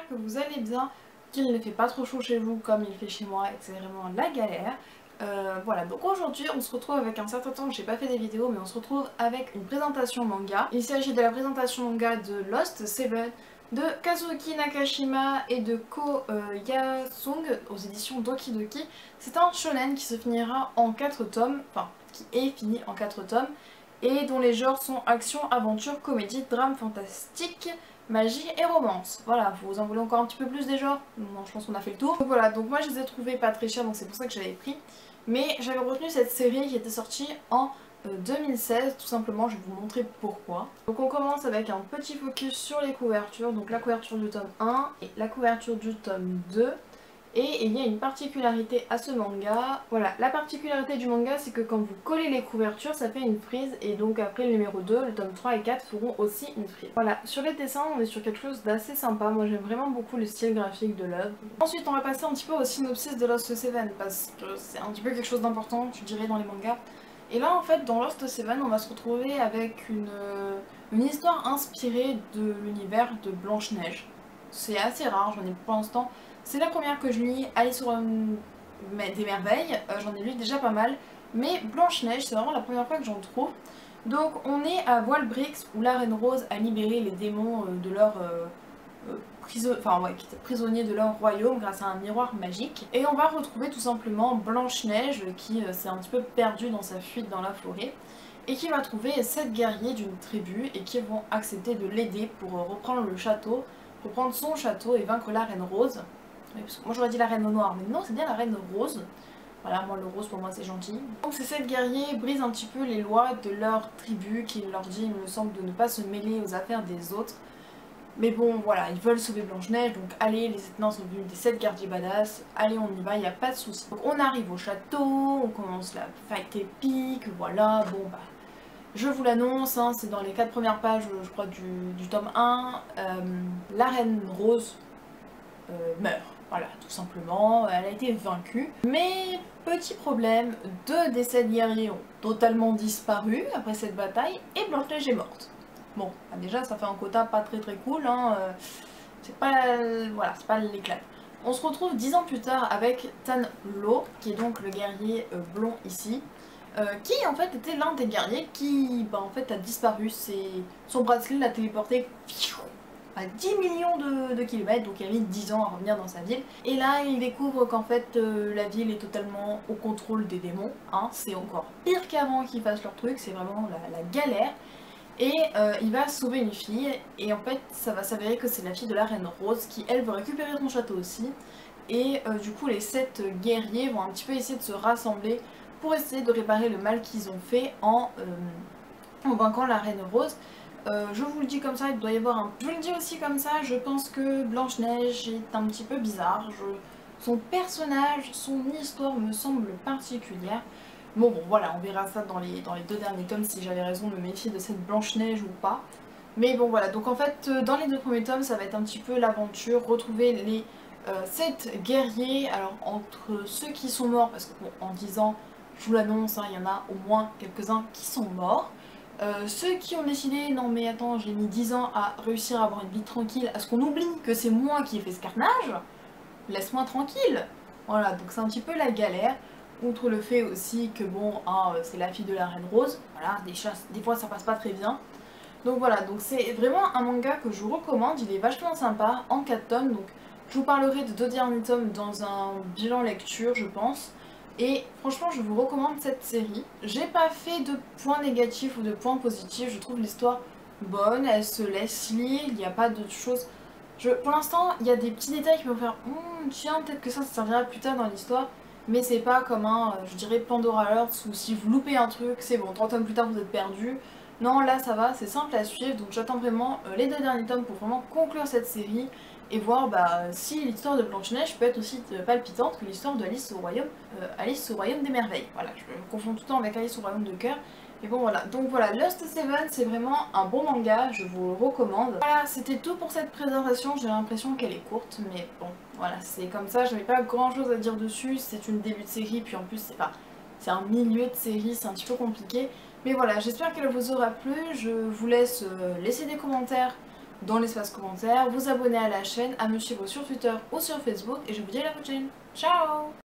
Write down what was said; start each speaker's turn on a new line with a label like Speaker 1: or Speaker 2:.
Speaker 1: j'espère que vous allez bien, qu'il ne fait pas trop chaud chez vous comme il fait chez moi et que c'est vraiment la galère. Voilà, donc aujourd'hui on se retrouve avec un certain temps, j'ai pas fait des vidéos mais on se retrouve avec une présentation manga. Il s'agit de la présentation manga de Lost Seven de Kazuki Nakashima et de Ko Yasung aux éditions Doki Doki. C'est un shonen qui se finira en 4 tomes, enfin qui est fini en 4 tomes et dont les genres sont action, aventure, comédie, drame, fantastique, magie et romance. Voilà, vous en voulez encore un petit peu plus des genres? Non, je pense qu'on a fait le tour. Donc voilà, donc moi je les ai trouvés pas très chers donc c'est pour ça que j'avais pris. Mais j'avais retenu cette série qui était sortie en 2016, tout simplement, je vais vous montrer pourquoi. Donc on commence avec un petit focus sur les couvertures, donc la couverture du tome 1 et la couverture du tome 2. Et il y a une particularité à ce manga. Voilà, la particularité du manga c'est que quand vous collez les couvertures ça fait une frise et donc après le numéro 2, le tome 3 et 4 feront aussi une frise. Voilà, sur les dessins on est sur quelque chose d'assez sympa, moi j'aime vraiment beaucoup le style graphique de l'œuvre. Ensuite on va passer un petit peu au synopsis de Lost Seven parce que c'est un petit peu quelque chose d'important je dirais dans les mangas. Et là en fait dans Lost Seven on va se retrouver avec une histoire inspirée de l'univers de Blanche-Neige. C'est assez rare, j'en ai pour l'instant. C'est la première que je lis, Alice au Royaume des Merveilles, j'en ai lu déjà pas mal, mais Blanche-Neige c'est vraiment la première fois que j'en trouve. Donc on est à Voilbrix où la Reine Rose a libéré les démons de leur qui étaient prisonniers de leur royaume grâce à un miroir magique. Et on va retrouver tout simplement Blanche-Neige qui s'est un petit peu perdue dans sa fuite dans la forêt et qui va trouver 7 guerriers d'une tribu et qui vont accepter de l'aider pour reprendre le château, reprendre son château et vaincre la Reine Rose. Oui, parce que moi j'aurais dit la Reine au noir, mais non c'est bien la Reine Rose. Voilà, moi le rose pour moi c'est gentil. Donc ces 7 guerriers brisent un petit peu les lois de leur tribu qui leur dit, il me semble, de ne pas se mêler aux affaires des autres. Mais bon voilà, ils veulent sauver Blanche-Neige, donc allez, les étonnants sont devenus des 7 gardiers badass, allez on y va, il n'y a pas de souci. Donc on arrive au château, on commence la fight épique, voilà, bon bah... Je vous l'annonce, hein, c'est dans les 4 premières pages, je crois, du tome 1, la Reine Rose meurt. Voilà, tout simplement, elle a été vaincue. Mais petit problème, 2 des 7 guerriers ont totalement disparu après cette bataille et Blanche-Neige est morte. Bon, bah déjà ça fait un quota pas très cool, hein, c'est pas, voilà, c'est pas l'éclat. On se retrouve 10 ans plus tard avec Tan Lo, qui est donc le guerrier blond ici, qui en fait était l'un des guerriers qui en fait a disparu. Son bracelet l'a téléporté à 10 millions de kilomètres, donc il a mis 10 ans à revenir dans sa ville. Et là il découvre qu'en fait la ville est totalement au contrôle des démons, hein. C'est encore pire qu'avant qu'ils fassent leur truc, c'est vraiment la galère. Et il va sauver une fille, et en fait ça va s'avérer que c'est la fille de la Reine Rose qui elle veut récupérer son château aussi. Et du coup les 7 guerriers vont un petit peu essayer de se rassembler pour essayer de réparer le mal qu'ils ont fait en vainquant la Reine Rose. Je vous le dis comme ça, il doit y avoir un... Je vous le dis aussi comme ça, je pense que Blanche-Neige est un petit peu bizarre. Son personnage, son histoire me semble particulière. Bon voilà, on verra ça dans les 2 derniers tomes si j'avais raison de me méfier de cette Blanche-Neige ou pas. Mais bon voilà, donc en fait dans les 2 premiers tomes ça va être un petit peu l'aventure, retrouver les 7 guerriers, alors entre ceux qui sont morts, parce que bon, en 10 ans, je vous l'annonce, hein, il y en a au moins quelques-uns qui sont morts. Ceux qui ont décidé, non mais attends, j'ai mis 10 ans à réussir à avoir une vie tranquille, à ce qu'on oublie que c'est moi qui ai fait ce carnage, laisse-moi tranquille. Voilà, donc c'est un petit peu la galère, outre le fait aussi que bon, hein, c'est la fille de la Reine Rose, voilà, des fois ça passe pas très bien. Donc voilà, donc c'est vraiment un manga que je vous recommande, il est vachement sympa, en 4 tomes, donc je vous parlerai de 2 derniers tomes dans un bilan lecture je pense. Et franchement je vous recommande cette série. J'ai pas fait de points négatifs ou de points positifs, je trouve l'histoire bonne, elle se laisse lire, il n'y a pas de choses... Pour l'instant il y a des petits détails qui vont faire tiens peut-être que ça servira plus tard dans l'histoire. Mais c'est pas comme un, je dirais Pandora Hearts où si vous loupez un truc, c'est bon, 30 tomes plus tard vous êtes perdu. Non là ça va, c'est simple à suivre, donc j'attends vraiment les 2 derniers tomes pour vraiment conclure cette série et voir si l'histoire de Blanche-Neige peut être aussi palpitante que l'histoire d'Alice au Royaume des Merveilles. Voilà, je me confonds tout le temps avec Alice au Royaume de Cœur. Et bon voilà, donc voilà, Lost Seven c'est vraiment un bon manga, je vous le recommande. Voilà, c'était tout pour cette présentation, j'ai l'impression qu'elle est courte, mais bon, voilà, c'est comme ça, j'avais pas grand chose à dire dessus, c'est une début de série, puis en plus c'est un milieu de série, c'est un petit peu compliqué. Mais voilà, j'espère qu'elle vous aura plu, je vous laisse laisser des commentaires dans l'espace commentaire, vous abonner à la chaîne, à me suivre sur Twitter ou sur Facebook et je vous dis à la prochaine. Ciao!